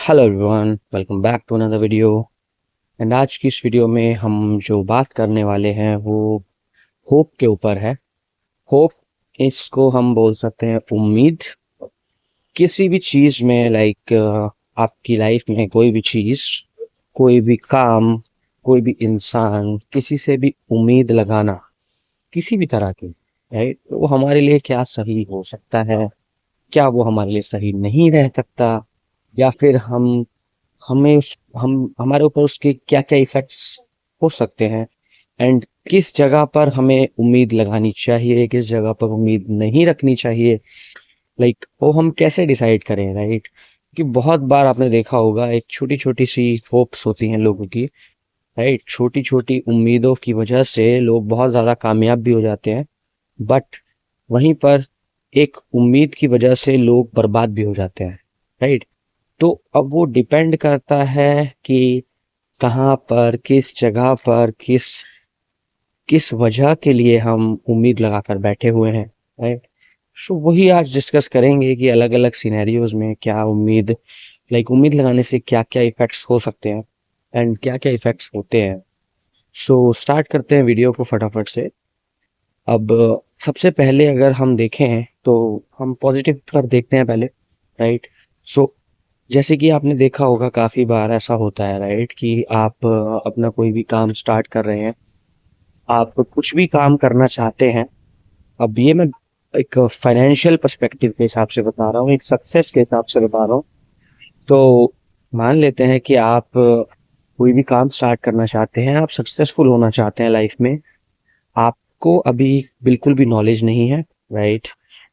Hello everyone, welcome back to another video. And आज की इस वीडियो में हम जो बात करने वाले हैं वो होप के ऊपर है। होप, इसको हम बोल सकते हैं उम्मीद। किसी भी चीज़ में आपकी लाइफ में कोई भी चीज़, कोई भी काम, कोई भी इंसान, किसी से भी उम्मीद लगाना किसी भी तरह की, राइट, तो वो हमारे लिए क्या सही हो सकता है, क्या वो हमारे लिए सही नहीं रह सकता, या फिर हमें उस हम हमारे ऊपर उसके क्या क्या इफेक्ट्स हो सकते हैं। एंड किस जगह पर हमें उम्मीद लगानी चाहिए, किस जगह पर उम्मीद नहीं रखनी चाहिए, वो हम कैसे डिसाइड करें, राइट। कि बहुत बार आपने देखा होगा, एक छोटी छोटी सी होप्स होती हैं लोगों की, राइट। छोटी छोटी उम्मीदों की वजह से लोग बहुत ज़्यादा कामयाब भी हो जाते हैं, बट वहीं पर एक उम्मीद की वजह से लोग बर्बाद भी हो जाते हैं, राइट। तो अब वो डिपेंड करता है कि कहाँ पर, किस जगह पर, किस किस वजह के लिए हम उम्मीद लगाकर बैठे हुए हैं, राइट। सो वही आज डिस्कस करेंगे कि अलग अलग सिनेरियोज में क्या उम्मीद लगाने से क्या क्या इफेक्ट्स हो सकते हैं एंड क्या क्या इफेक्ट्स होते हैं। सो स्टार्ट करते हैं वीडियो को फटाफट से। अब सबसे पहले अगर हम देखें तो हम पॉजिटिव पर देखते हैं पहले, राइट। सो जैसे कि आपने देखा होगा, काफ़ी बार ऐसा होता है, राइट, कि आप अपना कोई भी काम स्टार्ट कर रहे हैं, आप कुछ भी काम करना चाहते हैं। अब ये मैं एक फाइनेंशियल पर्सपेक्टिव के हिसाब से बता रहा हूँ, एक सक्सेस के हिसाब से बता रहा हूँ। तो मान लेते हैं कि आप कोई भी काम स्टार्ट करना चाहते हैं, आप सक्सेसफुल होना चाहते हैं लाइफ में। आपको अभी बिल्कुल भी नॉलेज नहीं है, राइट।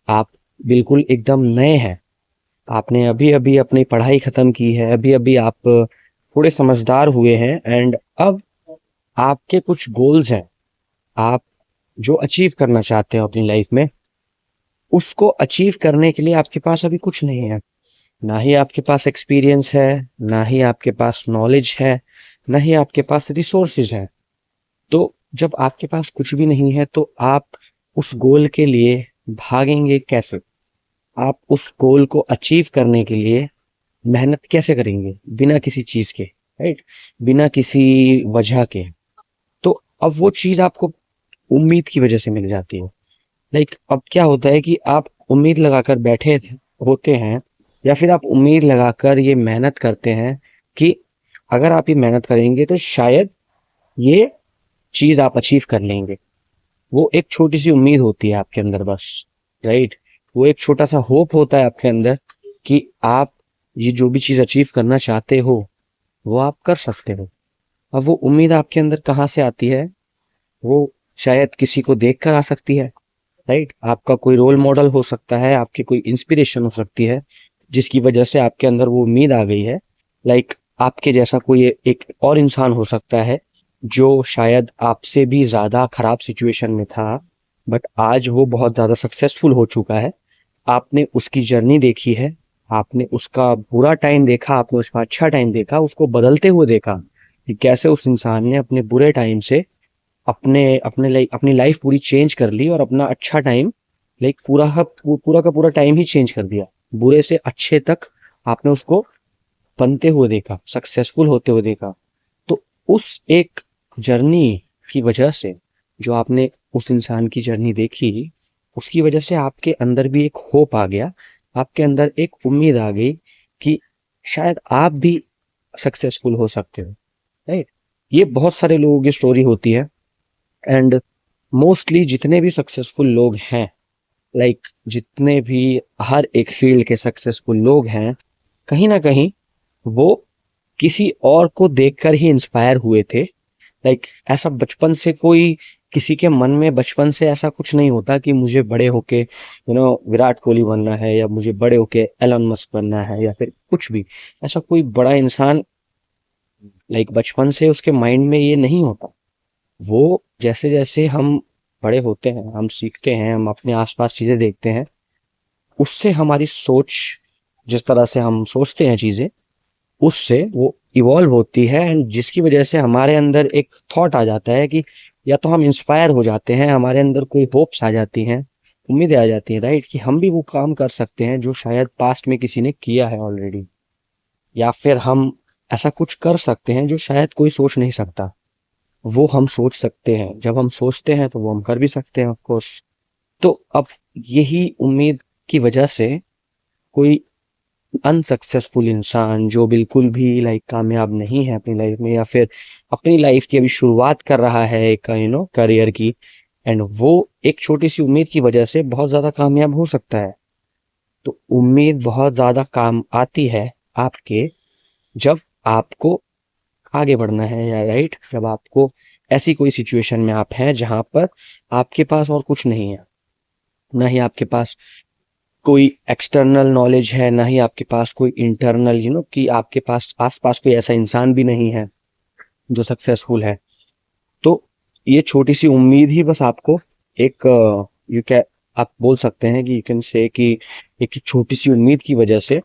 आप बिल्कुल एकदम नए हैं, आपने अभी अभी अपनी पढ़ाई खत्म की है, अभी अभी आप थोड़े समझदार हुए हैं। एंड अब आपके कुछ गोल्स हैं, आप जो अचीव करना चाहते हो अपनी लाइफ में, उसको अचीव करने के लिए आपके पास अभी कुछ नहीं है। ना ही आपके पास एक्सपीरियंस है, ना ही आपके पास नॉलेज है, ना ही आपके पास रिसोर्सेज है। तो जब आपके पास कुछ भी नहीं है तो आप उस गोल के लिए भागेंगे कैसे? आप उस गोल को अचीव करने के लिए मेहनत कैसे करेंगे बिना किसी चीज के, राइट, बिना किसी वजह के? तो अब वो चीज आपको उम्मीद की वजह से मिल जाती है। अब क्या होता है कि आप उम्मीद लगाकर बैठे होते हैं, या फिर आप उम्मीद लगाकर ये मेहनत करते हैं कि अगर आप ये मेहनत करेंगे तो शायद ये चीज आप अचीव कर लेंगे। वो एक छोटी सी उम्मीद होती है आपके अंदर, बस, राइट। वो एक छोटा सा होप होता है आपके अंदर कि आप ये जो भी चीज अचीव करना चाहते हो वो आप कर सकते हो। अब वो उम्मीद आपके अंदर कहाँ से आती है? वो शायद किसी को देख कर आ सकती है, राइट। आपका कोई रोल मॉडल हो सकता है, आपकी कोई इंस्पिरेशन हो सकती है, जिसकी वजह से आपके अंदर वो उम्मीद आ गई है। आपके जैसा कोई एक और इंसान हो सकता है जो शायद आपसे भी ज्यादा खराब सिचुएशन में था, बट आज वो बहुत ज्यादा सक्सेसफुल हो चुका है। आपने उसकी जर्नी देखी है, आपने उसका बुरा टाइम देखा, आपने उसका अच्छा टाइम देखा, उसको बदलते हुए देखा कि कैसे उस इंसान ने अपने बुरे टाइम से अपनी लाइफ पूरी चेंज कर ली, और अपना अच्छा टाइम, पूरा का पूरा टाइम ही चेंज कर दिया। बुरे से अच्छे तक आपने उसको बनते हुए देखा, सक्सेसफुल होते हुए देखा। तो उस एक जर्नी की वजह से, जो आपने उस इंसान की जर्नी देखी, उसकी वजह से आपके अंदर भी एक होप आ गया, आपके अंदर एक उम्मीद आ गई कि शायद आप भी सक्सेसफुल हो सकते हो, राइट। ये बहुत सारे लोगों की स्टोरी होती है। एंड मोस्टली जितने भी सक्सेसफुल लोग हैं, जितने भी हर एक फील्ड के सक्सेसफुल लोग हैं, कहीं ना कहीं वो किसी और को देखकर ही इंस्पायर हुए थे। ऐसा बचपन से कोई, किसी के मन में बचपन से ऐसा कुछ नहीं होता कि मुझे बड़े होके विराट कोहली बनना है, या मुझे बड़े होके एलन मस्क बनना है, या फिर कुछ भी ऐसा कोई बड़ा इंसान, बचपन से उसके माइंड में ये नहीं होता। वो जैसे जैसे हम बड़े होते हैं, हम सीखते हैं, हम अपने आसपास चीजें देखते हैं, उससे हमारी सोच, जिस तरह से हम सोचते हैं चीजें, उससे वो इवॉल्व होती है। एंड जिसकी वजह से हमारे अंदर एक थॉट आ जाता है कि या तो हम इंस्पायर हो जाते हैं, हमारे अंदर कोई होप्स आ जाती हैं, उम्मीदें आ जाती हैं, राइट, कि हम भी वो काम कर सकते हैं जो शायद पास्ट में किसी ने किया है ऑलरेडी। या फिर हम ऐसा कुछ कर सकते हैं जो शायद कोई सोच नहीं सकता, वो हम सोच सकते हैं। जब हम सोचते हैं तो वो हम कर भी सकते हैं ऑफ कोर्स। तो अब यही उम्मीद की वजह से कोई अनसक्सेसफुल इंसान जो बिल्कुल भी लाइक कामयाब नहीं है अपनी लाइफ में, या फिर अपनी लाइफ की अभी शुरुआत कर रहा है एक करियर की, एंड वो एक छोटी सी उम्मीद की वजह से बहुत ज्यादा कामयाब हो सकता है। तो उम्मीद बहुत ज्यादा काम आती है आपके, जब आपको आगे बढ़ना है, या राइट, जब आपको ऐसी कोई सिचुएशन में आप हैं जहां पर आपके पास और कुछ नहीं है, ना ही आपके पास कोई एक्सटर्नल नॉलेज है, ना ही आपके पास कोई इंटरनल कि आपके पास आसपास कोई ऐसा इंसान भी नहीं है जो सक्सेसफुल है। तो ये छोटी सी उम्मीद ही बस आपको एक यू कैन आप बोल सकते हैं कि यू कैन से कि एक छोटी सी उम्मीद की वजह से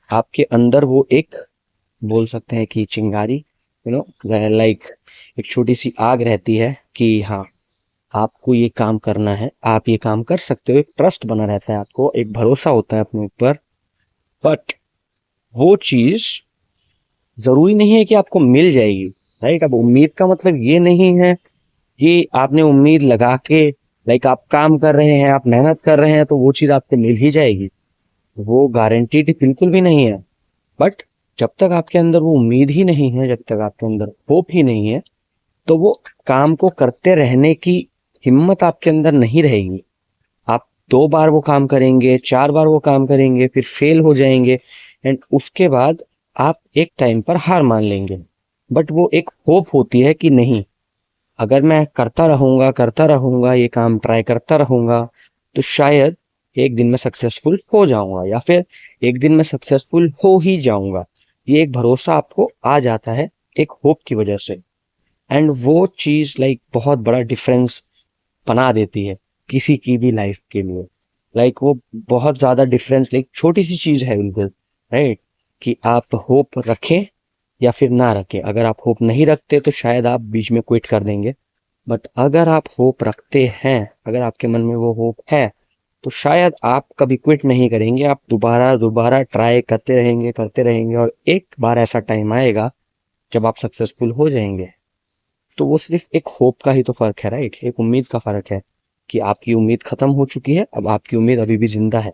आपके अंदर वो एक बोल सकते हैं कि चिंगारी, लाइक एक छोटी सी आग रहती है कि हाँ, आपको ये काम करना है, आप ये काम कर सकते हो। एक ट्रस्ट बना रहता है, आपको एक भरोसा होता है अपने ऊपर। बट वो चीज जरूरी नहीं है कि आपको मिल जाएगी, राइट। अब उम्मीद का मतलब ये नहीं है कि आपने उम्मीद लगा के लाइक आप काम कर रहे हैं, आप मेहनत कर रहे हैं तो वो चीज आपको मिल ही जाएगी। वो गारंटीड बिल्कुल भी नहीं है। बट जब तक आपके अंदर वो उम्मीद ही नहीं है, जब तक आपके अंदर होप ही नहीं है, तो वो काम को करते रहने की हिम्मत आपके अंदर नहीं रहेगी। आप 2 बार वो काम करेंगे, 4 बार वो काम करेंगे, फिर फेल हो जाएंगे, एंड उसके बाद आप एक टाइम पर हार मान लेंगे। बट वो एक होप होती है कि नहीं, अगर मैं करता रहूंगा ये काम, ट्राई करता रहूंगा, तो शायद एक दिन मैं सक्सेसफुल हो जाऊंगा, या फिर एक दिन मैं सक्सेसफुल हो ही जाऊंगा। ये एक भरोसा आपको आ जाता है एक होप की वजह से। एंड वो चीज लाइक बहुत बड़ा डिफरेंस बना देती है किसी की भी लाइफ के लिए। लाइक वो बहुत ज्यादा डिफरेंस, लाइक छोटी सी चीज है बिल्कुल, राइट, कि आप होप रखें या फिर ना रखें। अगर आप होप नहीं रखते तो शायद आप बीच में क्विट कर देंगे। बट अगर आप होप रखते हैं, अगर आपके मन में वो होप है, तो शायद आप कभी क्विट नहीं करेंगे। आप दोबारा दोबारा ट्राई करते रहेंगे, और एक बार ऐसा टाइम आएगा जब आप सक्सेसफुल हो जाएंगे। तो वो सिर्फ एक होप का ही तो फर्क है, राइट, एक उम्मीद का फर्क है कि आपकी उम्मीद खत्म हो चुकी है, अब आपकी उम्मीद अभी भी जिंदा है।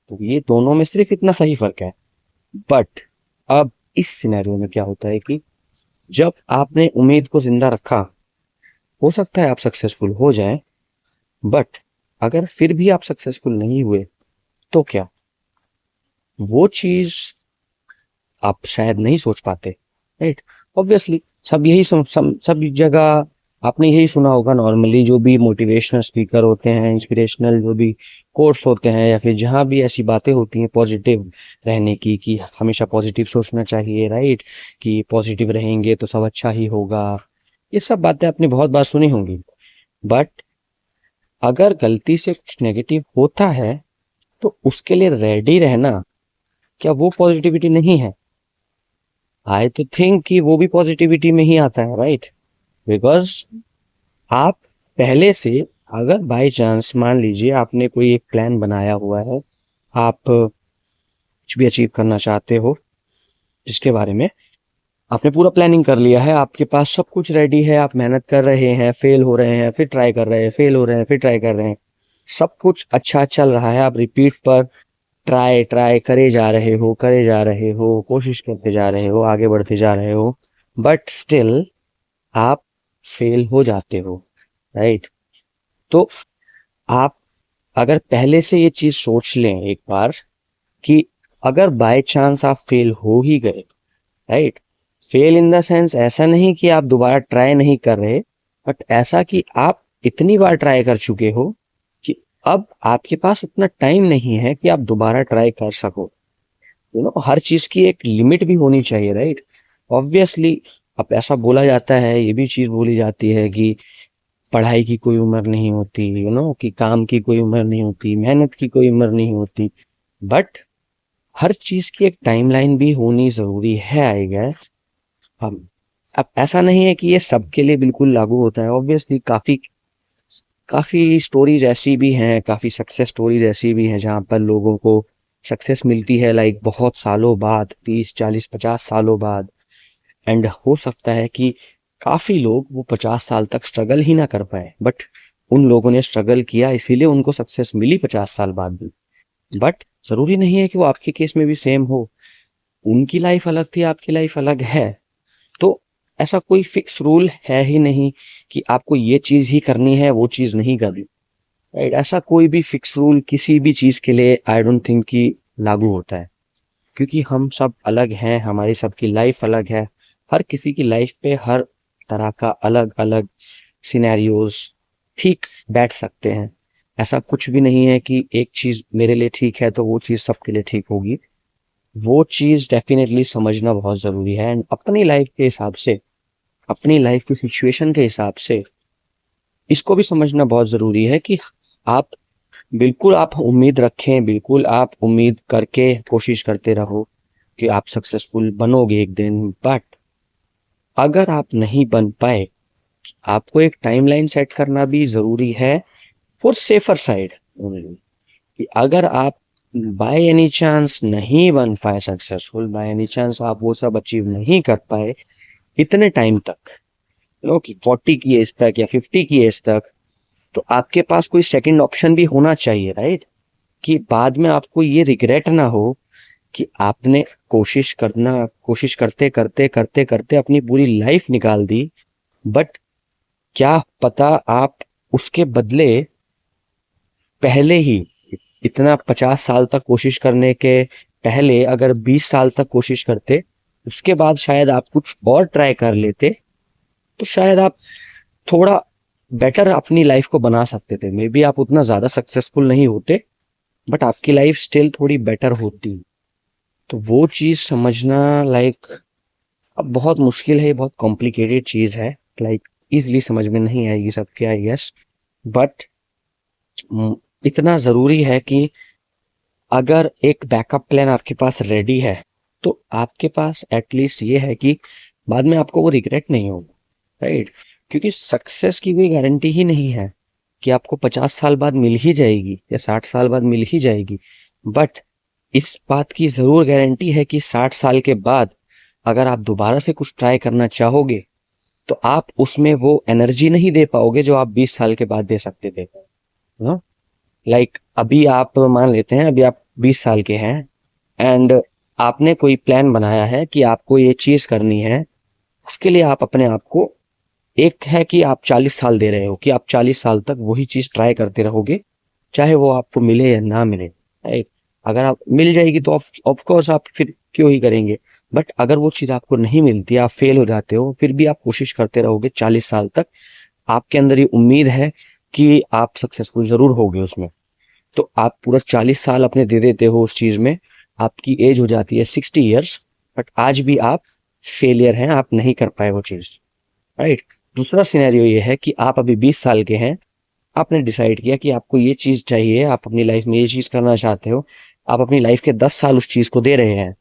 तो ये दोनों में सिर्फ इतना सही फर्क है। बट अब इस सिनेरियो में क्या होता है कि जब आपने उम्मीद को जिंदा रखा, हो सकता है आप सक्सेसफुल हो जाएं, बट अगर फिर भी आप सक्सेसफुल नहीं हुए तो क्या, वो चीज आप शायद नहीं सोच पाते, राइट। ऑब्वियसली सब जगह आपने यही सुना होगा, नॉर्मली जो भी मोटिवेशनल स्पीकर होते हैं, इंस्पिरेशनल जो भी कोर्स होते हैं, या फिर जहाँ भी ऐसी बातें होती हैं पॉजिटिव रहने की, कि हमेशा पॉजिटिव सोचना चाहिए, राइट, कि पॉजिटिव रहेंगे तो सब अच्छा ही होगा। ये सब बातें आपने बहुत बार सुनी होंगी। बट अगर गलती से कुछ नेगेटिव होता है तो उसके लिए रेडी रहना, क्या वो पॉजिटिविटी नहीं है? आई तो थिंक कि वो भी पॉजिटिविटी में ही आता है, राइट। बिकॉज आप पहले से, अगर बाय चांस मान लीजिए आपने कोई एक प्लान बनाया हुआ है, आप कुछ भी अचीव करना चाहते हो, जिसके बारे में आपने पूरा प्लानिंग कर लिया है, आपके पास सब कुछ रेडी है, आप मेहनत कर रहे हैं, फेल हो रहे हैं, फिर ट्राई कर रहे हैं, फेल हो रहे हैं, फिर ट्राई कर रहे हैं, सब कुछ अच्छा चल रहा है, आप रिपीट पर ट्राई ट्राई करे जा रहे हो, कोशिश करते जा रहे हो, आगे बढ़ते जा रहे हो, बट स्टिल आप फेल हो जाते हो, राइट। तो आप अगर पहले से ये चीज सोच लें एक बार कि अगर बाय चांस आप फेल हो ही गए, right, fail in the sense ऐसा नहीं कि आप दोबारा ट्राई नहीं कर रहे, बट ऐसा कि आप इतनी बार ट्राई कर चुके हो कि अब आपके पास उतना टाइम नहीं है कि आप दोबारा ट्राई कर सको। हर चीज की एक लिमिट भी होनी चाहिए, राइट। ऑब्वियसली अब ऐसा बोला जाता है, ये भी चीज बोली जाती है कि पढ़ाई की कोई उम्र नहीं होती, कि काम की कोई उम्र नहीं होती, मेहनत की कोई उम्र नहीं होती। बट हर चीज की एक टाइमलाइन भी होनी जरूरी है, आई गेस। हम अब ऐसा नहीं है कि ये सबके लिए बिल्कुल लागू होता है। ऑब्वियसली काफी काफी स्टोरीज ऐसी भी हैं, काफी सक्सेस स्टोरीज ऐसी भी हैं जहां पर लोगों को सक्सेस मिलती है लाइक बहुत सालों बाद, 30 40 50 सालों बाद। एंड हो सकता है कि काफी लोग वो 50 साल तक स्ट्रगल ही ना कर पाए, बट उन लोगों ने स्ट्रगल किया इसीलिए उनको सक्सेस मिली 50 साल बाद भी। बट जरूरी नहीं है कि वो आपके केस में भी सेम हो। उनकी लाइफ अलग थी, आपकी लाइफ अलग है। तो ऐसा कोई फिक्स रूल है ही नहीं कि आपको ये चीज ही करनी है, वो चीज नहीं करनी, राइट? ऐसा कोई भी फिक्स रूल किसी भी चीज के लिए आई डोंट थिंक कि लागू होता है, क्योंकि हम सब अलग हैं, हमारी सबकी लाइफ अलग है। हर किसी की लाइफ पे हर तरह का अलग अलग सिनेरियोज ठीक बैठ सकते हैं। ऐसा कुछ भी नहीं है कि एक चीज मेरे लिए ठीक है तो वो चीज सबके लिए ठीक होगी। वो चीज डेफिनेटली समझना बहुत जरूरी है, एंड अपनी लाइफ के हिसाब से, अपनी लाइफ की सिचुएशन के हिसाब से इसको भी समझना बहुत जरूरी है कि आप बिल्कुल आप उम्मीद रखें, बिल्कुल आप उम्मीद करके कोशिश करते रहो कि आप सक्सेसफुल बनोगे एक दिन। बट अगर आप नहीं बन पाए, आपको एक टाइमलाइन सेट करना भी जरूरी है फॉर सेफर साइड ओनली, कि अगर आप बाय एनी चांस नहीं बन पाए सक्सेसफुल, बाय एनी चांस आप वो सब अचीव नहीं कर पाए इतने टाइम तक, नो कि 40 की एज तक या 50 की एज तक, तो आपके पास कोई सेकंड ऑप्शन भी होना चाहिए, राइट? कि बाद में आपको ये रिग्रेट ना हो कि आपने कोशिश करते करते करते करते अपनी पूरी लाइफ निकाल दी, बट क्या पता आप उसके बदले पहले ही इतना 50 साल तक कोशिश करने के पहले अगर 20 साल तक कोशिश करते, उसके बाद शायद आप कुछ और ट्राई कर लेते, तो शायद आप थोड़ा बेटर अपनी लाइफ को बना सकते थे। मे बी आप उतना ज्यादा सक्सेसफुल नहीं होते, बट आपकी लाइफ स्टिल थोड़ी बेटर होती। तो वो चीज समझना लाइक अब बहुत मुश्किल है, बहुत कॉम्प्लिकेटेड चीज है, लाइक इजिली समझ में नहीं आएगी सबके, आई गेस। बट इतना जरूरी है कि अगर एक बैकअप प्लान आपके पास रेडी है, तो आपके पास एटलीस्ट ये है कि बाद में आपको वो रिग्रेट नहीं होगा, राइट? क्योंकि सक्सेस की कोई गारंटी ही नहीं है कि आपको 50 साल बाद मिल ही जाएगी या 60 साल बाद मिल ही जाएगी। बट इस बात की जरूर गारंटी है कि 60 साल के बाद अगर आप दोबारा से कुछ ट्राई करना चाहोगे, तो आप उसमें वो एनर्जी नहीं दे पाओगे जो आप 20 साल के बाद दे सकते थे। हाँ, लाइक अभी आप मान लेते हैं, अभी आप 20 साल के हैं एंड आपने कोई प्लान बनाया है कि आपको ये चीज करनी है। उसके लिए आप अपने आप को, एक है कि आप 40 साल दे रहे हो कि आप 40 साल तक वही चीज ट्राई करते रहोगे, चाहे वो आपको मिले या ना मिले, राइट? अगर आप मिल जाएगी तो ऑफ कोर्स आप फिर क्यों ही करेंगे। बट अगर वो चीज आपको नहीं मिलती, आप फेल हो जाते हो, फिर भी आप कोशिश करते रहोगे 40 साल तक, आपके अंदर ये उम्मीद है कि आप सक्सेसफुल जरूर होगे उसमें। तो आप पूरा 40 साल अपने दे देते हो उस चीज में, आपकी एज हो जाती है 60 ईयर्स, बट आज भी आप फेलियर हैं, आप नहीं कर पाए वो चीज, राइट? दूसरा सिनेरियो ये है कि आप अभी 20 साल के हैं, आपने डिसाइड किया कि आपको ये चीज चाहिए, आप अपनी लाइफ में ये चीज करना चाहते हो, आप अपनी लाइफ के 10 साल उस चीज को दे रहे हैं।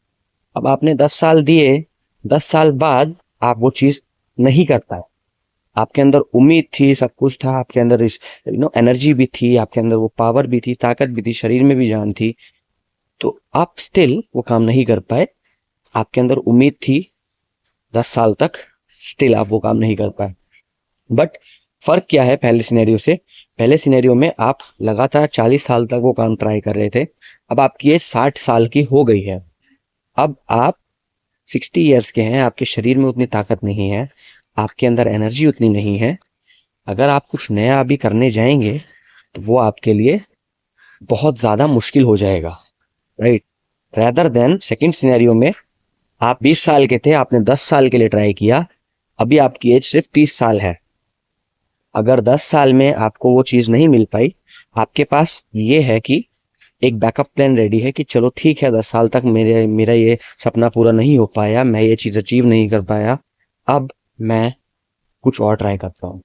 अब आपने 10 साल दिए, 10 साल बाद आप वो चीज नहीं कर पाए। आपके अंदर उम्मीद थी, सब कुछ था, आपके अंदर एनर्जी भी थी, आपके अंदर वो पावर भी थी, ताकत भी थी, शरीर में भी जान थी, तो आप स्टिल वो काम नहीं कर पाए। आपके अंदर उम्मीद थी 10 साल तक, स्टिल आप वो काम नहीं कर पाए। बट फर्क क्या है पहले सिनेरियो से? पहले सिनेरियो में आप लगातार 40 साल तक वो काम ट्राई कर रहे थे, अब आपकी एज 60 साल की हो गई है, अब आप 60 ईयर्स के हैं, आपके शरीर में उतनी ताकत नहीं है, आपके अंदर एनर्जी उतनी नहीं है। अगर आप कुछ नया अभी करने जाएंगे तो वो आपके लिए बहुत ज्यादा मुश्किल हो जाएगा, right? Rather than second scenario में, आप 20 साल के थे, आपने 10 साल के लिए ट्राई किया, अभी आपकी एज सिर्फ 30 साल है। अगर 10 साल में आपको वो चीज नहीं मिल पाई, आपके पास ये है कि एक बैकअप प्लान रेडी है कि चलो ठीक है, 10 साल तक मेरा ये सपना पूरा नहीं हो पाया, मैं ये चीज अचीव नहीं कर पाया, अब मैं कुछ और ट्राई करता हूँ,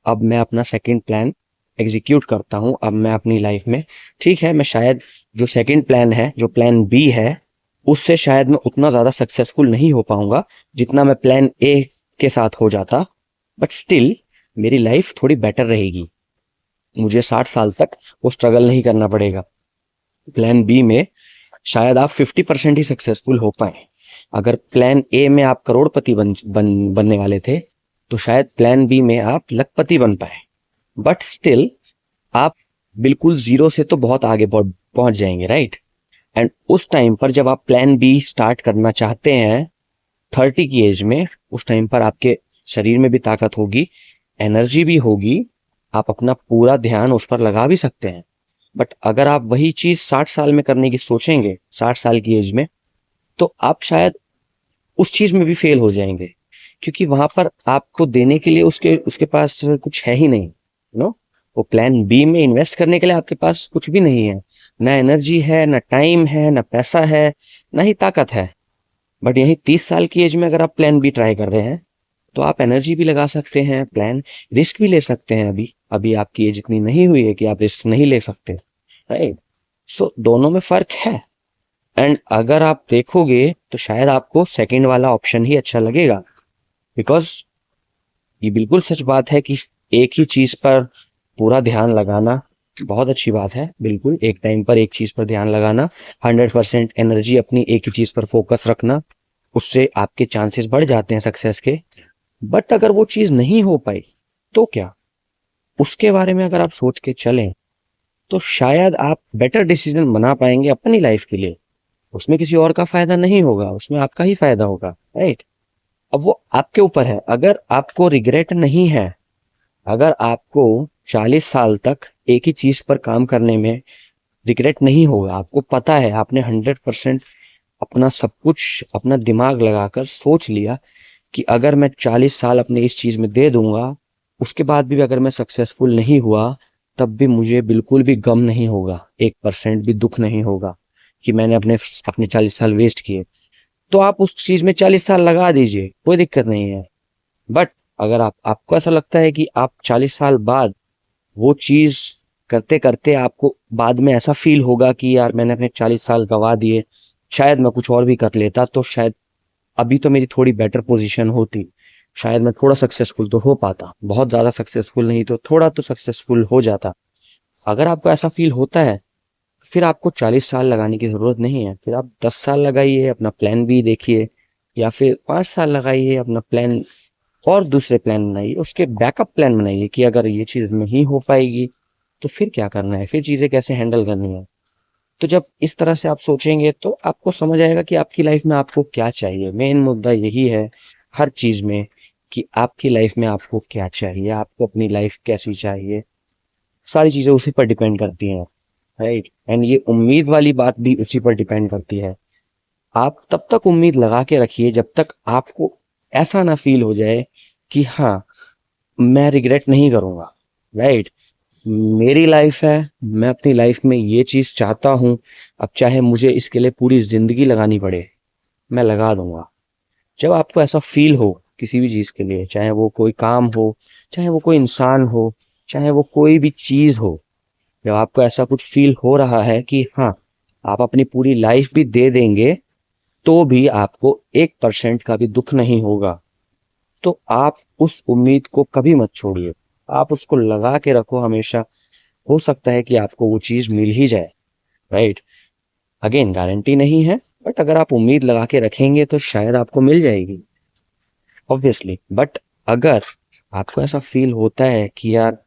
अब मैं अपना सेकंड प्लान एग्जीक्यूट करता हूँ। अब मैं अपनी लाइफ में, ठीक है, मैं शायद जो सेकंड प्लान है, जो प्लान बी है, उससे शायद मैं उतना ज्यादा सक्सेसफुल नहीं हो पाऊंगा जितना मैं प्लान ए के साथ हो जाता, बट स्टिल मेरी लाइफ थोड़ी बेटर रहेगी, मुझे 60 साल तक वो स्ट्रगल नहीं करना पड़ेगा। प्लान बी में शायद आप 50% ही सक्सेसफुल हो पाए। अगर प्लान ए में आप करोड़पति बनने वाले थे, तो शायद प्लान बी में आप लखपति बन पाए। बट स्टिल आप बिल्कुल जीरो से तो बहुत आगे पहुंच जाएंगे, राइट। एंड उस टाइम पर जब आप प्लान बी स्टार्ट करना चाहते हैं 30 की एज में, उस टाइम पर आपके शरीर में भी ताकत होगी, एनर्जी भी होगी, आप अपना पूरा ध्यान उस पर लगा भी सकते हैं। बट अगर आप वही चीज 60 साल में करने की सोचेंगे, 60 साल की एज में, तो आप शायद उस चीज में भी फेल हो जाएंगे, क्योंकि वहां पर आपको देने के लिए उसके उसके पास कुछ है ही नहीं, नो। वो प्लान बी में इन्वेस्ट करने के लिए आपके पास कुछ भी नहीं है, ना एनर्जी है, ना टाइम है, ना पैसा है, ना ही ताकत है। बट यही 30 साल की एज में अगर आप प्लान बी ट्राई कर रहे हैं, तो आप एनर्जी भी लगा सकते हैं, प्लान रिस्क भी ले सकते हैं। अभी अभी आपकी एज इतनी नहीं हुई है कि आप रिस्क नहीं ले सकते, राइट। सो दोनों में फर्क है। एंड अगर आप देखोगे तो शायद आपको सेकंड वाला ऑप्शन ही अच्छा लगेगा, बिकॉज ये बिल्कुल सच बात है कि एक ही चीज पर पूरा ध्यान लगाना बहुत अच्छी बात है। बिल्कुल एक टाइम पर एक चीज पर ध्यान लगाना, 100% एनर्जी अपनी एक ही चीज पर फोकस रखना, उससे आपके चांसेस बढ़ जाते हैं सक्सेस के। बट अगर वो चीज नहीं हो पाई तो क्या, उसके बारे में अगर आप सोच के चलें, तो शायद आप बेटर डिसीजन बना पाएंगे अपनी लाइफ के लिए। उसमें किसी और का फायदा नहीं होगा, उसमें आपका ही फायदा होगा, राइट। अब वो आपके ऊपर है। अगर आपको रिग्रेट नहीं है, अगर आपको 40 साल तक एक ही चीज पर काम करने में रिग्रेट नहीं होगा, आपको पता है आपने 100% अपना सब कुछ, अपना दिमाग लगाकर सोच लिया कि अगर मैं 40 साल अपने इस चीज में दे दूंगा, उसके बाद भी अगर मैं सक्सेसफुल नहीं हुआ, तब भी मुझे बिल्कुल भी गम नहीं होगा, 1% भी दुख नहीं होगा कि मैंने अपने अपने 40 साल वेस्ट किए। तो आप उस चीज में 40 साल लगा दीजिए, कोई दिक्कत नहीं है। बट अगर आपको ऐसा लगता है कि आप 40 साल बाद वो चीज करते करते आपको बाद में ऐसा फील होगा कि यार मैंने अपने 40 साल गवा दिए, शायद मैं कुछ और भी कर लेता, तो शायद अभी तो मेरी थोड़ी बेटर पोजीशन होती, शायद मैं थोड़ा सक्सेसफुल तो हो पाता, बहुत ज्यादा सक्सेसफुल नहीं तो थोड़ा तो सक्सेसफुल हो जाता। अगर आपको ऐसा फील होता है, फिर आपको 40 साल लगाने की जरूरत नहीं है। फिर आप 10 साल लगाइए, अपना प्लान बी देखिए, या फिर 5 साल लगाइए, अपना प्लान और दूसरे प्लान बनाइए, उसके बैकअप प्लान बनाइए कि अगर ये चीज नहीं हो पाएगी तो फिर क्या करना है, फिर चीजें कैसे हैंडल करनी है। तो जब इस तरह से आप सोचेंगे तो आपको समझ आएगा कि आपकी लाइफ में आपको क्या चाहिए। मेन मुद्दा यही है हर चीज में, कि आपकी लाइफ में आपको क्या चाहिए, आपको अपनी लाइफ कैसी चाहिए। सारी चीजें उसी पर डिपेंड करती हैं, राइट। एंड ये उम्मीद वाली बात भी उसी पर डिपेंड करती है। आप तब तक उम्मीद लगा के रखिए जब तक आपको ऐसा ना फील हो जाए कि हाँ, मैं रिग्रेट नहीं करूंगा, राइट। मेरी लाइफ है, मैं अपनी लाइफ में ये चीज चाहता हूं, अब चाहे मुझे इसके लिए पूरी जिंदगी लगानी पड़े, मैं लगा दूंगा। जब आपको ऐसा फील हो किसी भी चीज के लिए, चाहे वो कोई काम हो, चाहे वो कोई इंसान हो, चाहे वो कोई भी चीज हो, जब आपको ऐसा कुछ फील हो रहा है कि हाँ, आप अपनी पूरी लाइफ भी दे देंगे तो भी आपको 1% का भी दुख नहीं होगा, तो आप उस उम्मीद को कभी मत छोड़िए, आप उसको लगा के रखो हमेशा। हो सकता है कि आपको वो चीज मिल ही जाए, राइट। अगेन गारंटी नहीं है, बट अगर आप उम्मीद लगा के रखेंगे तो शायद आपको मिल जाएगी, ऑब्वियसली। बट अगर आपको ऐसा फील होता है कि यार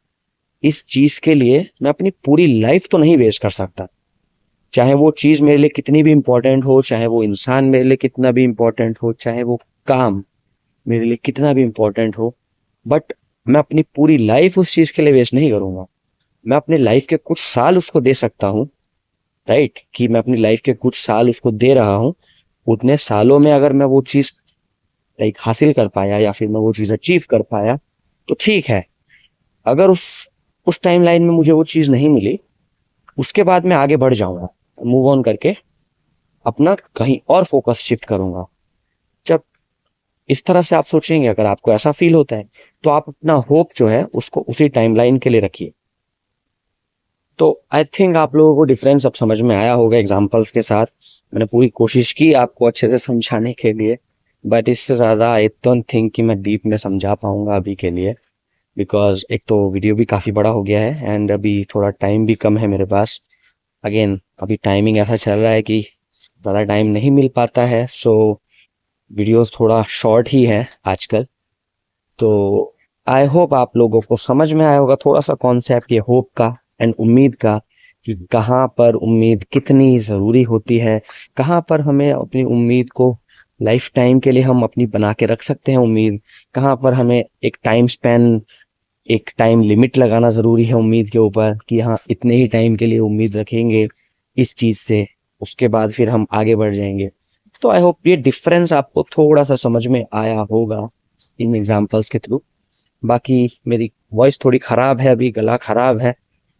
इस चीज के लिए मैं अपनी पूरी लाइफ तो नहीं वेस्ट कर सकता, चाहे वो चीज मेरे लिए कितनी भी इंपॉर्टेंट हो, चाहे वो इंसान मेरे लिए कितना भी इंपॉर्टेंट हो, चाहे वो काम मेरे लिए कितना भी इंपॉर्टेंट हो, बट मैं अपनी पूरी लाइफ उस चीज के लिए वेस्ट नहीं करूंगा। मैं अपने लाइफ के कुछ साल उसको दे सकता हूँ, राइट, कि मैं अपनी लाइफ के कुछ साल उसको दे रहा हूँ। उतने सालों में अगर मैं वो चीज लाइक हासिल कर पाया, या फिर मैं वो चीज अचीव कर पाया, तो ठीक है। अगर उस टाइम लाइन में मुझे वो चीज नहीं मिली, उसके बाद मैं आगे बढ़ जाऊंगा, मूव ऑन करके अपना कहीं और फोकस शिफ्ट करूंगा। जब इस तरह से आप सोचेंगे, अगर आपको ऐसा फील होता है, तो आप अपना होप जो है उसको उसी टाइमलाइन के लिए रखिए। तो आई थिंक आप लोगों को डिफरेंस अब समझ में आया होगा एग्जांपल्स के साथ। मैंने पूरी कोशिश की आपको अच्छे से समझाने के लिए, बट इससे ज़्यादा आई डोंट थिंक कि मैं डीप में समझा पाऊंगा अभी के लिए, बिकॉज एक तो वीडियो भी काफ़ी बड़ा हो गया है एंड अभी थोड़ा टाइम भी कम है मेरे पास। अगेन अभी टाइमिंग ऐसा चल रहा है कि ज़्यादा टाइम नहीं मिल पाता है, सो वीडियोस थोड़ा शॉर्ट ही हैं आजकल। तो आई होप आप लोगों को समझ में आया होगा थोड़ा सा कॉन्सेप्ट ये होप का एंड उम्मीद का, कि कहाँ पर उम्मीद कितनी ज़रूरी होती है, कहाँ पर हमें अपनी उम्मीद को लाइफ टाइम के लिए हम अपनी बना के रख सकते हैं उम्मीद, कहाँ पर हमें एक टाइम स्पैन, एक टाइम लिमिट लगाना ज़रूरी है उम्मीद के ऊपर, कि हाँ इतने ही टाइम के लिए उम्मीद रखेंगे इस चीज़ से, उसके बाद फिर हम आगे बढ़ जाएंगे। तो आई होप ये डिफरेंस आपको थोड़ा सा समझ में आया होगा इन एग्जांपल्स के थ्रू। बाकी मेरी वॉइस थोड़ी ख़राब है, अभी गला ख़राब है,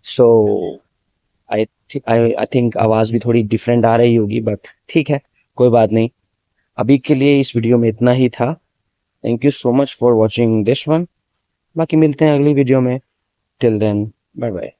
सो आई आई थिंक आवाज़ भी थोड़ी डिफरेंट आ रही होगी, बट ठीक है, कोई बात नहीं। अभी के लिए इस वीडियो में इतना ही था। Thank you so much for watching this one. बाकी मिलते हैं अगली वीडियो में। Till then, bye bye.